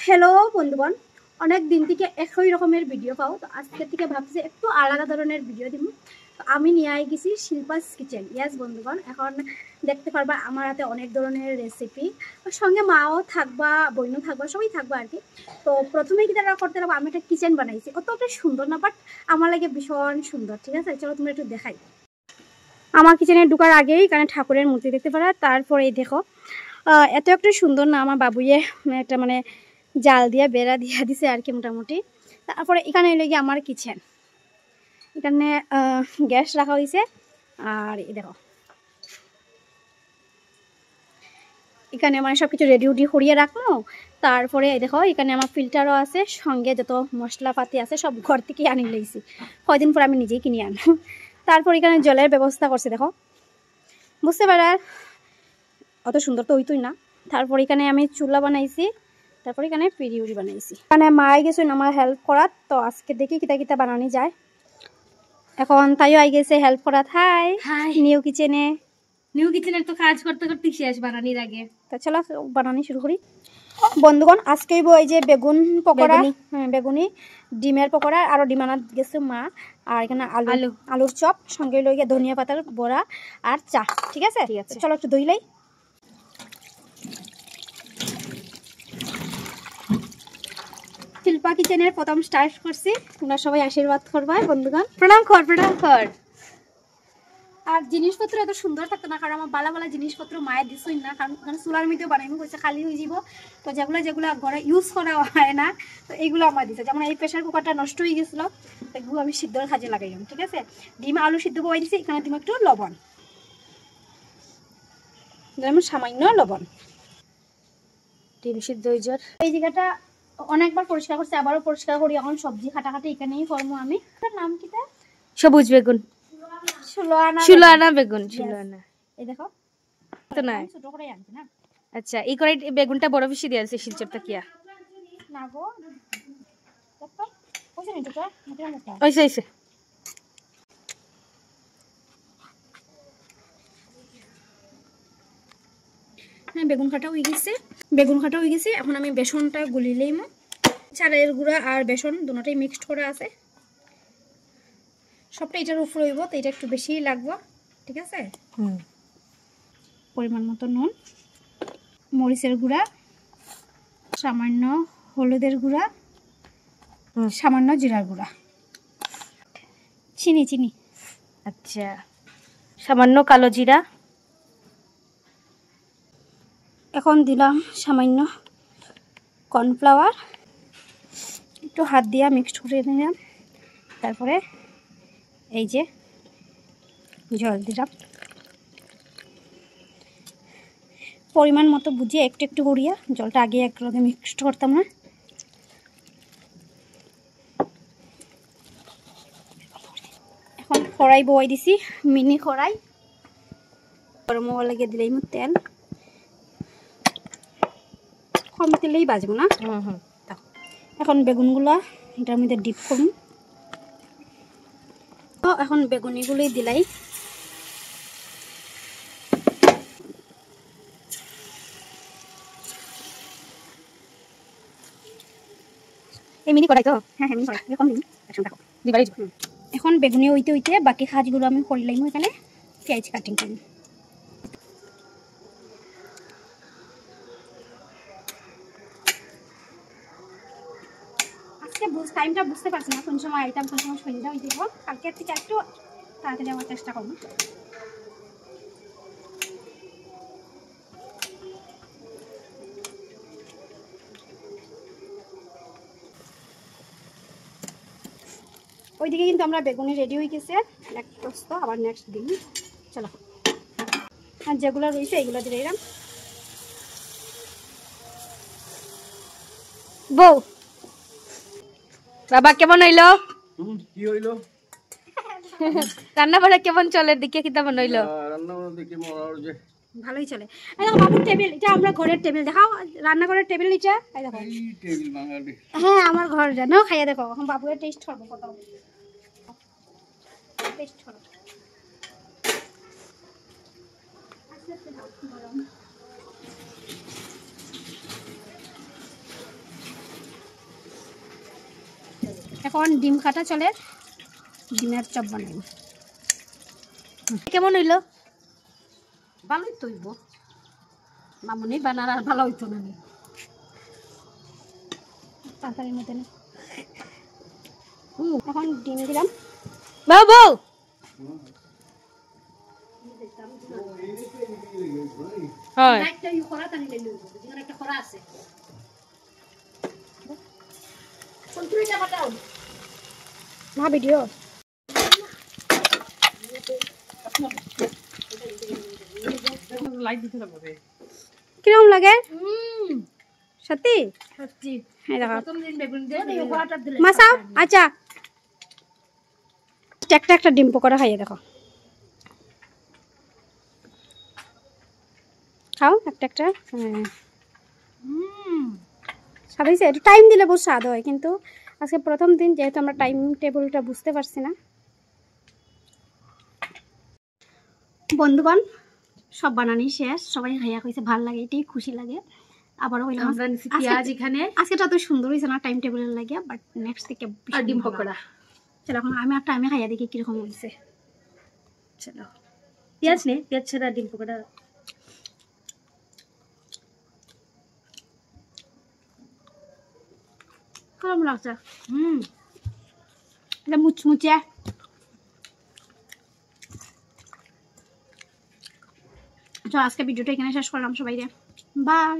Hello বন্ধুগণ, অনেক দিন থেকে একই রকমের ভিডিও পাও। তো আজকে থেকে ভাবছি একটু আলাদা ধরনের ভিডিও দিব। তো আমি নিয়ে আই গেছি শিল্পাস কিচেন। ইয়াস বন্ধুগণ, এখন দেখতে পারবা আমার হাতে অনেক ধরনের রেসিপি, সঙ্গে মাও থাকবা, বইনও থাকবা, সবাই থাকবা আর কি। তো প্রথমেই কি তারা করতে পারবো, আমি একটা কিচেন বানাইছি। অতটা সুন্দর না, বাট আমার লাগে ভীষণ সুন্দর। ঠিক আছে, চলো তুমি একটু দেখাই। আমার কিচেনে ঢুকার আগেই এখানে ঠাকুরের মূর্তি দেখতে পারা। তারপরে দেখো এত একটা সুন্দর না, আমার বাবুয়ে একটা মানে জাল দিয়ে বেড়া দিয়ে দিছে আর কি মোটামুটি। তারপরে এখানে লেগে আমার কিচেন, এখানে গ্যাস রাখা হয়েছে। আর এই দেখো এখানে মানে সব কিছু রেডি উডি করিয়ে রাখবো। তারপরে দেখো এখানে আমার ফিল্টারও আছে, সঙ্গে যত মশলাপাতি আছে সব ঘর থেকে আনি লইছি। কয়দিন পর আমি নিজেই কিনে আনবো। তারপর এখানে জলের ব্যবস্থা করছে, দেখো বুঝতে পারার অত সুন্দর তো হইতই না। তারপর এখানে আমি চুলা বানাইছি, তারপরে এখানে পিড়ি বানাইছি। এখানে মাই গেছেন আমার হেল্প করার। তো আজকে দেখি কিতা কিতা বানানি যায়। এখন তাইও আই গেছে হেল্প করার। হাই হাই নিউ কিচেনের তো কাজ করতে করতে শেষ বানানির আগে। তা চলো বানানি শুরু করি বন্ধুগণ। আজকে এই যে বেগুন পকোড়া, বেগুনি ডিমের পকোড়া, আরো ডিম আনা গেছে মা। আর এখানে আলুর চপ, সঙ্গে লইয়া ধনিয়া পাতার বড়া আর চা। ঠিক আছে, চলো একটু দই লাই। শিল্পা কিচেনের প্রথম স্টার্ট করছি, তোমরা সবাই আশীর্বাদ করবা বন্ধুগণ। প্রণাম কর। আর জিনিসপত্র এত সুন্দর থাকতো না, কারণ আমার বালা বালা জিনিসপত্র মায়ের দিছই না, কারণ চুলার মধ্যেও বানাইমু কইছে খালি হয়ে যাব। তো যেগুলো ঘরে ইউজ করা হয় না, তো এইগুলো আমার দিছে। যেমন এই প্রেশার কুকারটা নষ্ট হয়ে গেছিল, এগুলো আমি সিদ্ধর কাজে লাগাইলাম। ঠিক আছে, ডিম আলু সিদ্ধ বই দিছি, এখানে তুমি একটু লবণ, সামান্য লবণ, ডিম সিদ্ধ হয়ে যার। এই জায়গাটা অনেকবার পরিষ্কার করছি, আবারও পরিষ্কার করি। এখন সবজি কাটাকাটি এখানেই করবো আমি। নাম কি? সবুজ বেগুন, ষোলো আনা বেগুন। এই দেখো তো না, ছোট করে আনছি না। আচ্ছা, এই করে বেগুনটা বড় বেশি দিয়ে আছে শিলচরটা কিয়া না গো, দেখো কইছে নি তো ওইছে হ্যাঁ, বেগুন কাটা হয়ে গেছে। এখন আমি বেসনটা গুলিলেই মো। চালের গুঁড়া আর বেসন দুটোটাই মিক্সড করা আছে, সবটা এটার উপর হইব, তো এটা একটু বেশি লাগবে। ঠিক আছে, পরিমাণ মতো নুন, মরিচের গুঁড়া, সামান্য হলুদের গুঁড়া, সামান্য জিরার গুঁড়া, চিনি। আচ্ছা, সামান্য কালো জিরা। এখন দিলাম সামান্য কর্নফ্লাওয়ার, একটু হাত দিয়া মিক্সড করে দিলাম। তারপরে এই যে জল দিলাম, পরিমাণ মতো বুঝিয়ে একটু করিয়া। জলটা আগে একলগে মিক্সড করতাম না। এখন কড়াই বয়াই দিছি, মিনি কড়াই। গরম হওয়ার লাগিয়ে দিলেই তেল, কম তেলেই বাজবো না। এখন বেগুনগুলা এটার মধ্যে ডিপ করুন। তো এখন বেগুনিগুলোই দিলাই। মিনি কড়াই তো, হ্যাঁ মিনি কড়াই, এরকম দিন দেখো দিবারই। এখন বেগুনি হইতে বাকি কাজগুলো আমি করে লাইম। এখানে পেঁয়াজ কাটিং করি। আজকে টাইমটা বুঝতে পারছি না, কোন সময় আইতাম কোন সময় সন্ধ্যা হয়ে যাব। কালকে থেকে একটু তাড়াতাড়ি আমার চেষ্টা করবো। ওইদিকে কিন্তু আমরা বেগুনি রেডি হয়ে গেছে, এক প্রস্ত আবার নেক্সট দিন। চলো, আর যেগুলো রয়েছে এগুলো দিয়ে দিলাম। বউ বাবা কেমন হইলো? কি হইলো? রান্না বাড়া কেমন চলে? দিকে কি তেমন হইলো? রান্না বাড়া দেখি মরার যে ভালোই চলে। এই দেখো বাবুর টেবিল, এটা আমরা ঘরের টেবিল। দেখাও রান্নাঘরের টেবিল এটা। এই দেখো এই টেবিল বাঙালি। হ্যাঁ, আমার ঘর জানো। খাইয়া দেখো, এখন বাবুরে টেস্ট করবো। কত টেস্ট করো। এখন ডিম কাটা চলে, ডিমের চপ বানাবো। কেমন হইলো? ভালোই তৈব, মামুনি বানার আর ভালো হইতো না। তাড়াতাড়ির মধ্যে না। এখন ডিম দিলাম। বাবু হয় একটা ইউ করা টানি লইলো, যেখানে একটা করা আছে। কন্ট্রোলটা বাটাও না ভিডিও। লাইট দিতে হবে। কিরকম লাগে সত্যি? সত্যি হ্যাঁ দেখো প্রথম দিন বেগুন দিয়ে মাসাও। আচ্ছা একটা একটা ডিম পকোড়া খাইয়ে দেখো, খাও একটা একটা। হ্যাঁ স্বাদ হয়েছে, একটু টাইম দিলে বহু স্বাদ হয়, কিন্তু আজকে প্রথম দিন যেহেতু আমরা টাইম টেবিলটা বুঝতে পারছি না। বন্ধুগণ সব বানানি শেষ, সবাই খাইয়া কইছে ভাল লাগে, এটাই খুশি লাগে। আবারও হইলাম আমরা নিছি পেঁয়াজ এখানে আজকেটা তো সুন্দর হয়েছে না টাইম টেবিলের লাগে, বাট নেক্সট থেকে আর ডিম পকোড়া। চলো এখন আমি খাইয়া দেখি কিরকম হয়েছে। চলো পেঁয়াজ নে, পেঁয়াজ ছাড়া ডিম পকোড়া। কেমন লাগছে? এটা মুচমুচে। তো আজকে ভিডিওটা এখানে শেষ করলাম, সবাই বাই।